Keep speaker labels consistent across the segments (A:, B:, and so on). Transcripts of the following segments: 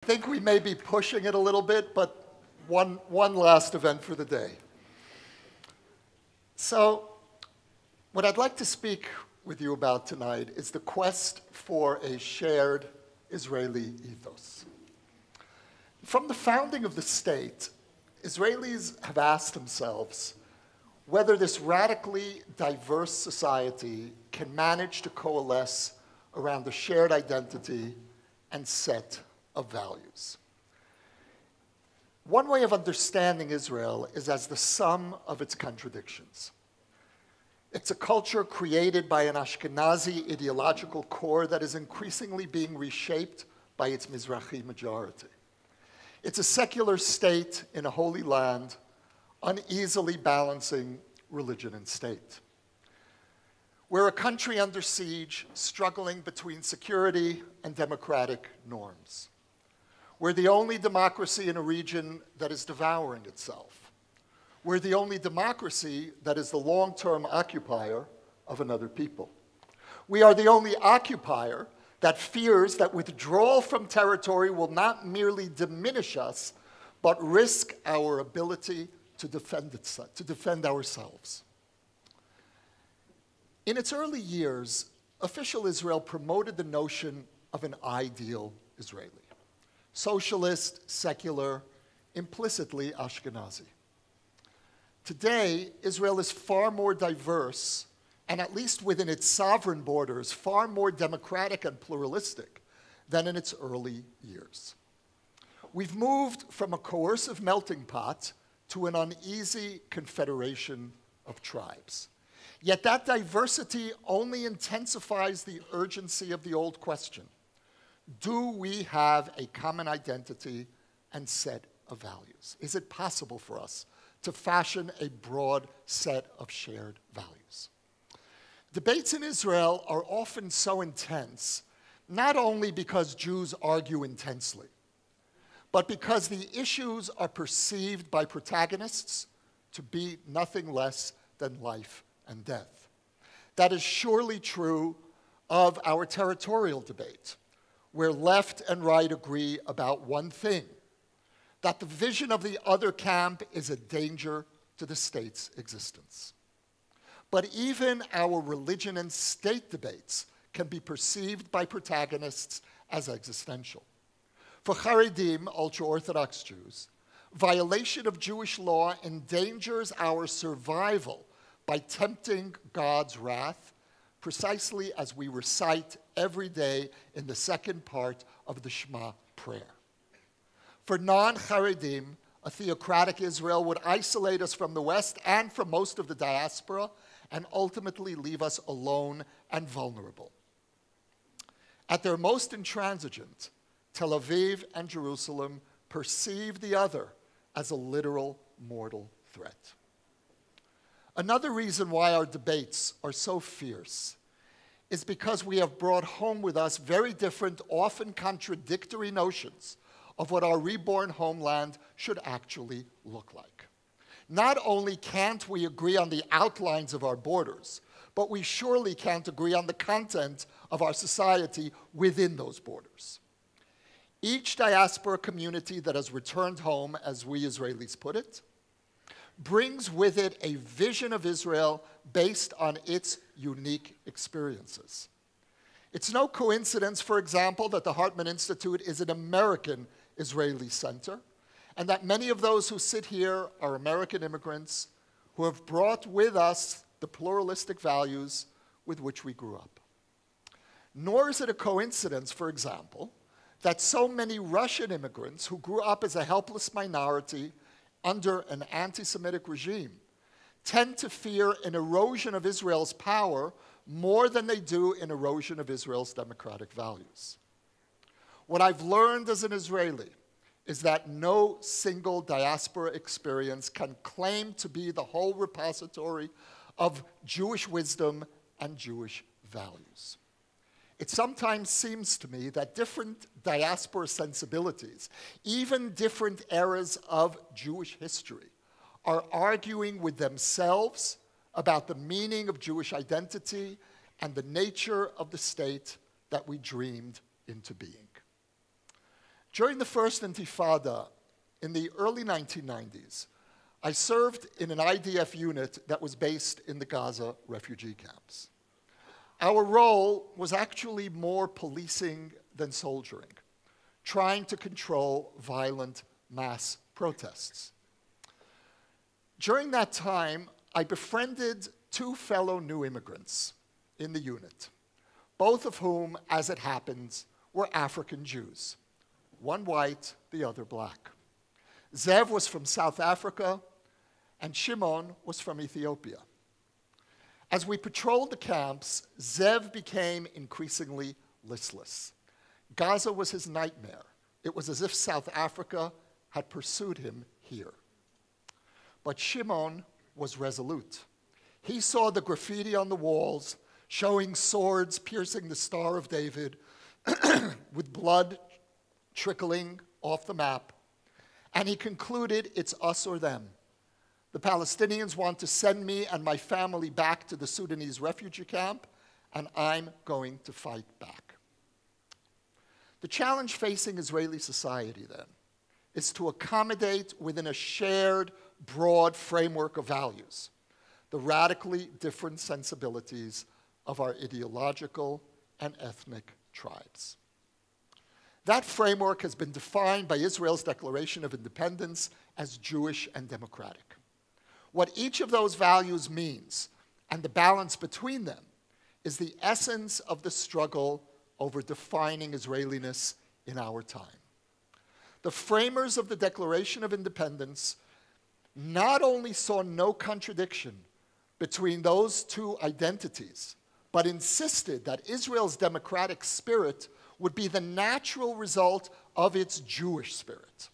A: I think we may be pushing it a little bit, but one last event for the day. So what I'd like to speak with you about tonight is the quest for a shared Israeli ethos. From the founding of the state, Israelis have asked themselves whether this radically diverse society can manage to coalesce around a shared identity and set of values. One way of understanding Israel is as the sum of its contradictions. It's a culture created by an Ashkenazi ideological core that is increasingly being reshaped by its Mizrahi majority. It's a secular state in a holy land, uneasily balancing religion and state. We're a country under siege, struggling between security and democratic norms. We're the only democracy in a region that is devouring itself. We're the only democracy that is the long-term occupier of another people. We are the only occupier that fears that withdrawal from territory will not merely diminish us, but risk our ability to defend ourselves. In its early years, official Israel promoted the notion of an ideal Israeli. Socialist, secular, implicitly Ashkenazi. Today, Israel is far more diverse, and at least within its sovereign borders, far more democratic and pluralistic than in its early years. We've moved from a coercive melting pot to an uneasy confederation of tribes. Yet that diversity only intensifies the urgency of the old question. Do we have a common identity and set of values? Is it possible for us to fashion a broad set of shared values? Debates in Israel are often so intense, not only because Jews argue intensely, but because the issues are perceived by protagonists to be nothing less than life and death. That is surely true of our territorial debate, where left and right agree about one thing, that the vision of the other camp is a danger to the state's existence. But even our religion and state debates can be perceived by protagonists as existential. For Haredim, ultra-Orthodox Jews, violation of Jewish law endangers our survival by tempting God's wrath, precisely as we recite every day in the second part of the Shema prayer. For non-Haredim, a theocratic Israel would isolate us from the West and from most of the diaspora and ultimately leave us alone and vulnerable. At their most intransigent, Tel Aviv and Jerusalem perceive the other as a literal mortal threat. Another reason why our debates are so fierce is because we have brought home with us very different, often contradictory notions of what our reborn homeland should actually look like. Not only can't we agree on the outlines of our borders, but we surely can't agree on the content of our society within those borders. Each diaspora community that has returned home, as we Israelis put it, brings with it a vision of Israel based on its unique experiences. It's no coincidence, for example, that the Hartman Institute is an American Israeli center, and that many of those who sit here are American immigrants who have brought with us the pluralistic values with which we grew up. Nor is it a coincidence, for example, that so many Russian immigrants who grew up as a helpless minority under an anti-Semitic regime tend to fear an erosion of Israel's power more than they do an erosion of Israel's democratic values. What I've learned as an Israeli is that no single diaspora experience can claim to be the whole repository of Jewish wisdom and Jewish values. It sometimes seems to me that different diaspora sensibilities, even different eras of Jewish history, are arguing with themselves about the meaning of Jewish identity and the nature of the state that we dreamed into being. During the first Intifada in the early 1990s, I served in an IDF unit that was based in the Gaza refugee camps. Our role was actually more policing than soldiering, trying to control violent mass protests. During that time, I befriended two fellow new immigrants in the unit, both of whom, as it happens, were African Jews, one white, the other black. Zev was from South Africa, and Shimon was from Ethiopia. As we patrolled the camps, Zev became increasingly listless. Gaza was his nightmare. It was as if South Africa had pursued him here. But Shimon was resolute. He saw the graffiti on the walls showing swords piercing the Star of David with blood trickling off the map, and he concluded it's us or them. The Palestinians want to send me and my family back to the Sudanese refugee camp, and I'm going to fight back. The challenge facing Israeli society, then, is to accommodate within a shared, broad framework of values the radically different sensibilities of our ideological and ethnic tribes. That framework has been defined by Israel's Declaration of Independence as Jewish and democratic. What each of those values means, and the balance between them, is the essence of the struggle over defining Israeliness in our time. The framers of the Declaration of Independence not only saw no contradiction between those two identities, but insisted that Israel's democratic spirit would be the natural result of its Jewish spirit.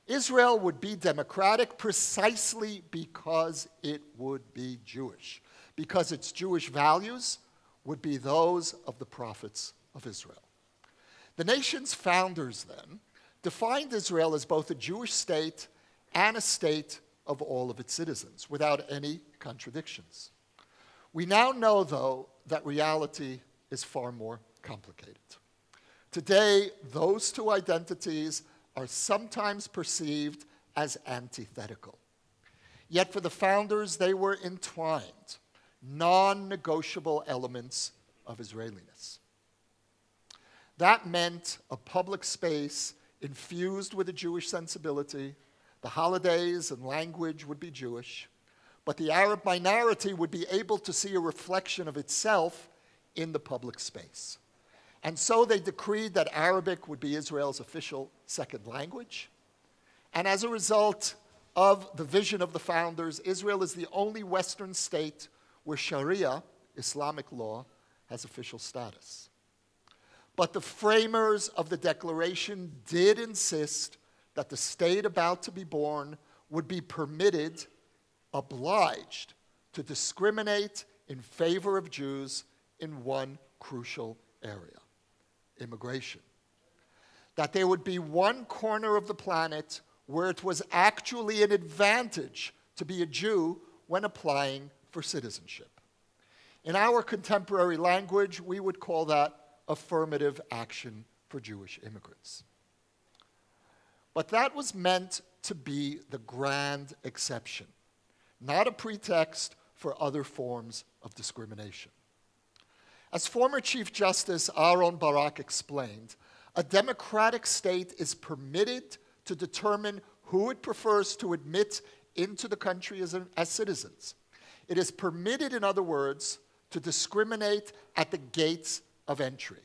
A: Israel would be democratic precisely because it would be Jewish, because its Jewish values would be those of the prophets of Israel. The nation's founders, then, defined Israel as both a Jewish state and a state of all of its citizens, without any contradictions. We now know, though, that reality is far more complicated. Today, those two identities are sometimes perceived as antithetical. Yet for the founders, they were entwined, non-negotiable elements of Israeliness. That meant a public space infused with a Jewish sensibility. The holidays and language would be Jewish, but the Arab minority would be able to see a reflection of itself in the public space. And so they decreed that Arabic would be Israel's official second language. And as a result of the vision of the founders, Israel is the only Western state where Sharia, Islamic law, has official status. But the framers of the Declaration did insist that the state about to be born would be permitted, obliged, to discriminate in favor of Jews in one crucial area: immigration. That there would be one corner of the planet where it was actually an advantage to be a Jew when applying for citizenship. In our contemporary language, we would call that affirmative action for Jewish immigrants. But that was meant to be the grand exception, not a pretext for other forms of discrimination. As former Chief Justice Aaron Barak explained, a democratic state is permitted to determine who it prefers to admit into the country as citizens. It is permitted, in other words, to discriminate at the gates of entry.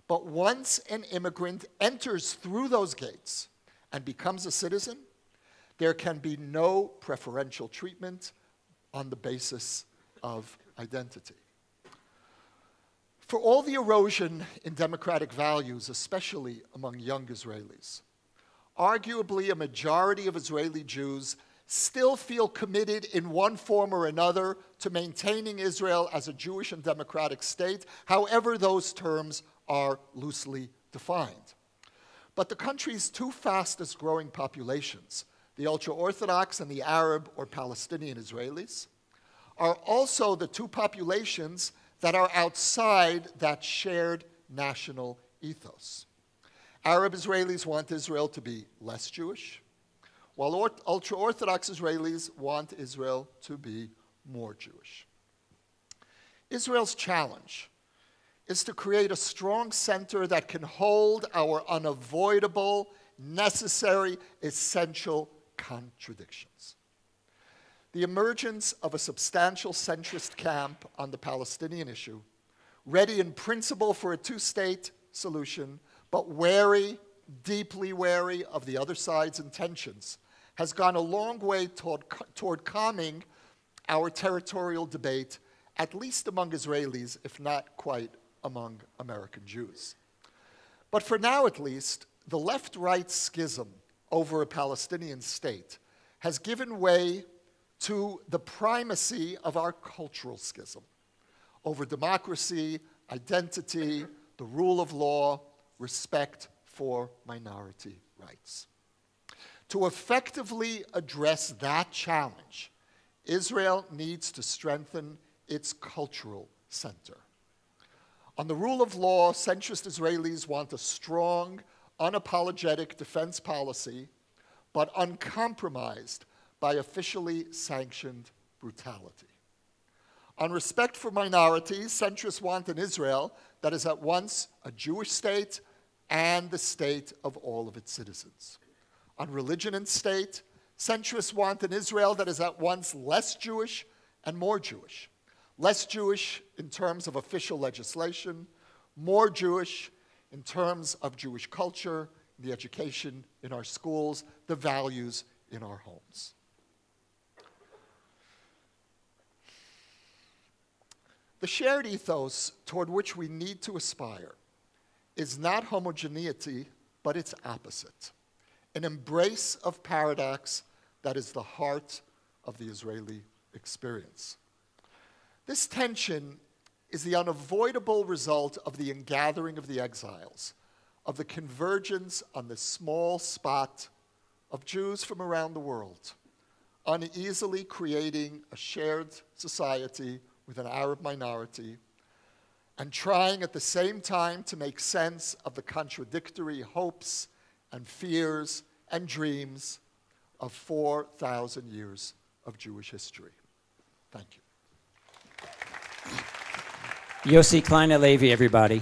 A: But once an immigrant enters through those gates and becomes a citizen, there can be no preferential treatment on the basis of identity. For all the erosion in democratic values, especially among young Israelis, arguably a majority of Israeli Jews still feel committed in one form or another to maintaining Israel as a Jewish and democratic state, however those terms are loosely defined. But the country's two fastest growing populations, the ultra-Orthodox and the Arab or Palestinian Israelis, are also the two populations that are outside that shared national ethos. Arab Israelis want Israel to be less Jewish, while ultra-Orthodox Israelis want Israel to be more Jewish. Israel's challenge is to create a strong center that can hold our unavoidable, necessary, essential contradictions. The emergence of a substantial centrist camp on the Palestinian issue, ready in principle for a two-state solution, but wary, deeply wary of the other side's intentions, has gone a long way toward calming our territorial debate, at least among Israelis, if not quite among American Jews. But for now, at least, the left-right schism over a Palestinian state has given way to the primacy of our cultural schism over democracy, identity, the rule of law, respect for minority rights. To effectively address that challenge, Israel needs to strengthen its cultural center. On the rule of law, centrist Israelis want a strong, unapologetic defense policy, but uncompromised by officially sanctioned brutality. On respect for minorities, centrists want an Israel that is at once a Jewish state and the state of all of its citizens. On religion and state, centrists want an Israel that is at once less Jewish and more Jewish. Less Jewish in terms of official legislation, more Jewish in terms of Jewish culture, the education in our schools, the values in our homes. The shared ethos toward which we need to aspire is not homogeneity, but its opposite, an embrace of paradox that is the heart of the Israeli experience. This tension is the unavoidable result of the ingathering of the exiles, of the convergence on this small spot of Jews from around the world, uneasily creating a shared society with an Arab minority, and trying at the same time to make sense of the contradictory hopes and fears and dreams of 4,000 years of Jewish history. Thank you.
B: Yossi, Klein, Halevi, everybody.